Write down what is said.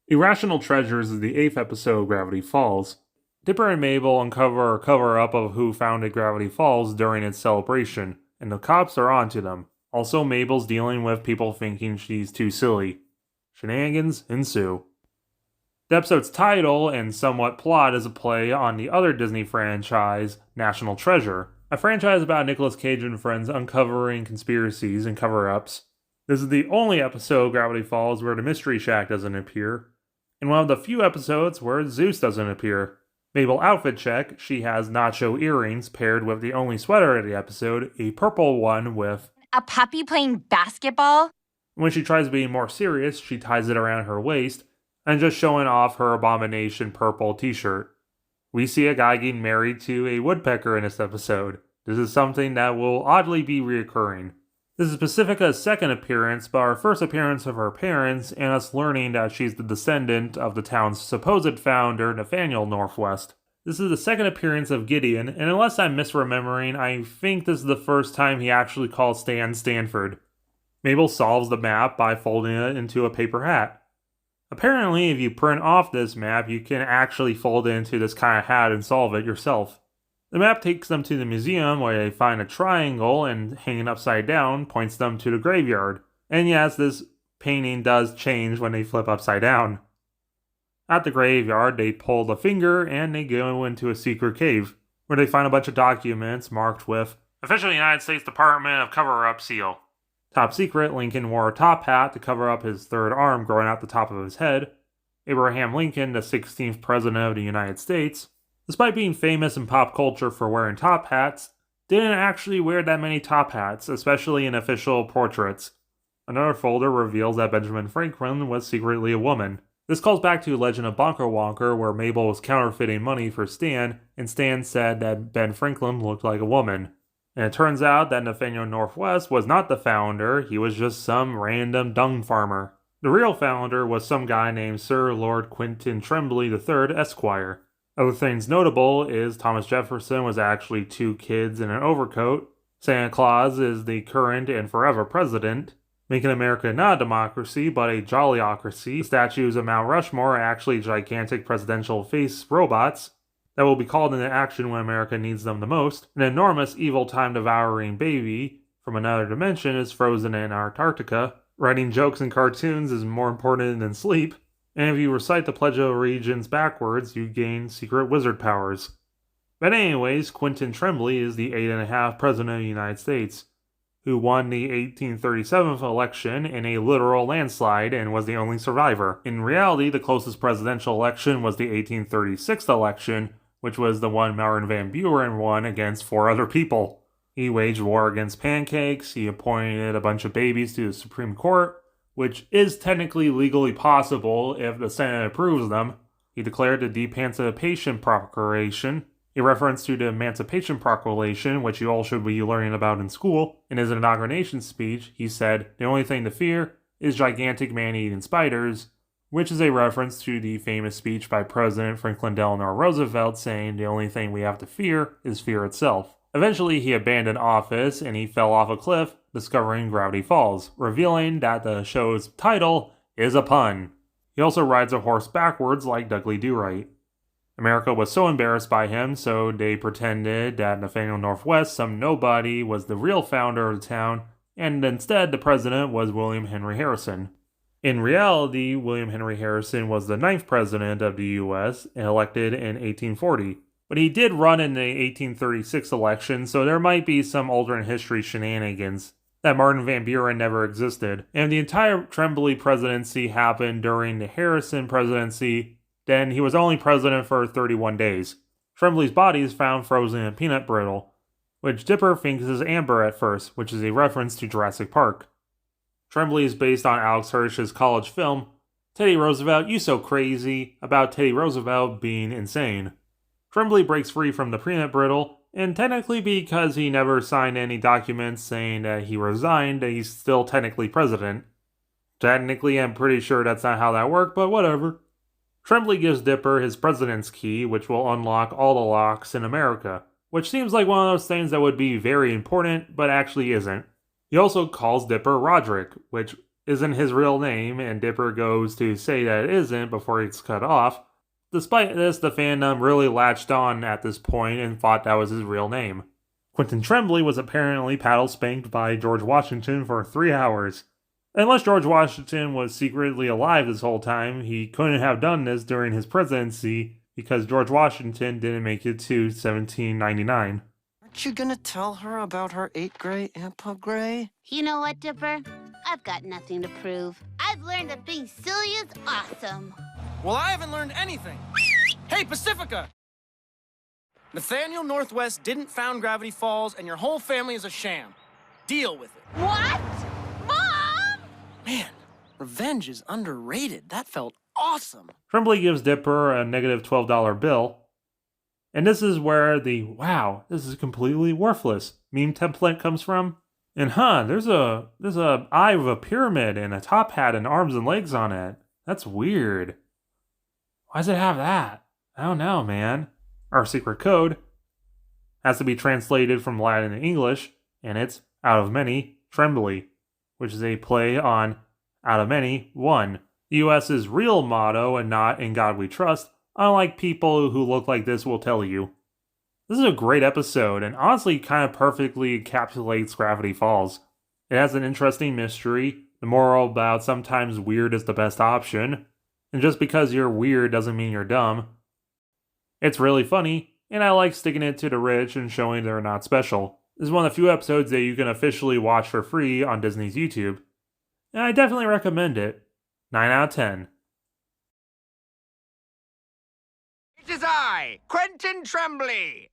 Irrational Treasures is the 8th episode of Gravity Falls. Dipper and Mabel uncover a cover-up of who founded Gravity Falls during its celebration, and the cops are onto them. Also, Mabel's dealing with people thinking she's too silly. Shenanigans ensue. The episode's title and somewhat plot is a play on the other Disney franchise, National Treasure, a franchise about Nicolas Cage and friends uncovering conspiracies and cover-ups. This is the only episode of Gravity Falls where the Mystery Shack doesn't appear, and one of the few episodes where Zeus doesn't appear. Mabel outfit check, she has nacho earrings paired with the only sweater of the episode, a purple one with a puppy playing basketball. When she tries to be more serious, she ties it around her waist and just showing off her abomination purple t-shirt. We see a guy getting married to a woodpecker in this episode. This is something that will oddly be reoccurring. This is Pacifica's second appearance, but our first appearance of her parents, and us learning that she's the descendant of the town's supposed founder, Nathaniel Northwest. This is the second appearance of Gideon, and unless I'm misremembering, I think this is the first time he actually calls Stan Stanford. Mabel solves the map by folding it into a paper hat. Apparently, if you print off this map, you can actually fold it into this kind of hat and solve it yourself. The map takes them to the museum where they find a triangle and hanging upside down points them to the graveyard. And yes, this painting does change when they flip upside down. At the graveyard, they pull the finger and they go into a secret cave where they find a bunch of documents marked with Official United States Department of Cover-Up seal. Top secret, Lincoln wore a top hat to cover up his third arm growing out the top of his head. Abraham Lincoln, the 16th President of the United States, despite being famous in pop culture for wearing top hats, didn't actually wear that many top hats, especially in official portraits. Another folder reveals that Benjamin Franklin was secretly a woman. This calls back to Legend of Bonker Wonker, where Mabel was counterfeiting money for Stan, and Stan said that Ben Franklin looked like a woman. And it turns out that Nathaniel Northwest was not the founder, he was just some random dung farmer. The real founder was some guy named Sir Lord Quentin Tremblay III, Esquire. Other things notable is Thomas Jefferson was actually 2 kids in an overcoat. Santa Claus is the current and forever president, making America not a democracy but a jollyocracy. The statues of Mount Rushmore are actually gigantic presidential face robots that will be called into action when America needs them the most. An enormous evil time-devouring baby from another dimension is frozen in Antarctica. Writing jokes and cartoons is more important than sleep. And if you recite the Pledge of Allegiance backwards, you gain secret wizard powers. But anyways, Quentin Tremblay is the 8.5 President of the United States, who won the 1837 election in a literal landslide and was the only survivor. In reality, the closest presidential election was the 1836 election, which was the one Martin Van Buren won against 4 other people. He waged war against pancakes, he appointed a bunch of babies to the Supreme Court, which is technically legally possible if the Senate approves them. He declared the Emancipation Proclamation, a reference to the Emancipation Proclamation, which you all should be learning about in school. In his inauguration speech, he said, "The only thing to fear is gigantic man-eating spiders," which is a reference to the famous speech by President Franklin Delano Roosevelt saying the only thing we have to fear is fear itself. Eventually, he abandoned office and he fell off a cliff, discovering Gravity Falls, revealing that the show's title is a pun. He also rides a horse backwards like Dudley Do-Right. America was so embarrassed by him, so they pretended that Nathaniel Northwest, some nobody, was the real founder of the town, and instead the president was William Henry Harrison. In reality, William Henry Harrison was the 9th president of the U.S., elected in 1840. But he did run in the 1836 election, so there might be some alternate history shenanigans that Martin Van Buren never existed. And if the entire Tremblay presidency happened during the Harrison presidency, then he was only president for 31 days. Tremblay's body is found frozen in peanut brittle, which Dipper thinks is amber at first, which is a reference to Jurassic Park. Tremblay is based on Alex Hirsch's college film, Teddy Roosevelt, You So Crazy, about Teddy Roosevelt being insane. Tremblay breaks free from the peanut brittle, and technically because he never signed any documents saying that he resigned, that he's still technically president. Technically, I'm pretty sure that's not how that worked, but whatever. Tremblay gives Dipper his president's key, which will unlock all the locks in America, which seems like one of those things that would be very important, but actually isn't. He also calls Dipper Roderick, which isn't his real name, and Dipper goes to say that it isn't before it's cut off. Despite this, the fandom really latched on at this point and thought that was his real name. Quentin Tremblay was apparently paddle spanked by George Washington for 3 hours. Unless George Washington was secretly alive this whole time, he couldn't have done this during his presidency because George Washington didn't make it to 1799. Aren't you gonna tell her about her 8 Gray, Aunt Pug Gray? You know what, Dipper? I've got nothing to prove. I've learned that being silly is awesome. Well, I haven't learned anything. Hey, Pacifica! Nathaniel Northwest didn't found Gravity Falls, and your whole family is a sham. Deal with it. What? Mom! Man, revenge is underrated. That felt awesome. Tremblay gives Dipper a negative $12 bill. And this is where the "wow, this is completely worthless" meme template comes from. And there's a eye with a pyramid and a top hat and arms and legs on it. That's weird. Why does it have that? I don't know, man. Our secret code has to be translated from Latin to English, and it's out of many, Tremblay, which is a play on out of many, one. The US's real motto and not "in God we trust," unlike people who look like this will tell you. This is a great episode, and honestly kind of perfectly encapsulates Gravity Falls. It has an interesting mystery, the moral about sometimes weird is the best option, and just because you're weird doesn't mean you're dumb. It's really funny, and I like sticking it to the rich and showing they're not special. This is one of the few episodes that you can officially watch for free on Disney's YouTube, and I definitely recommend it. 9 out of 10. It is I, Quentin Tremblay.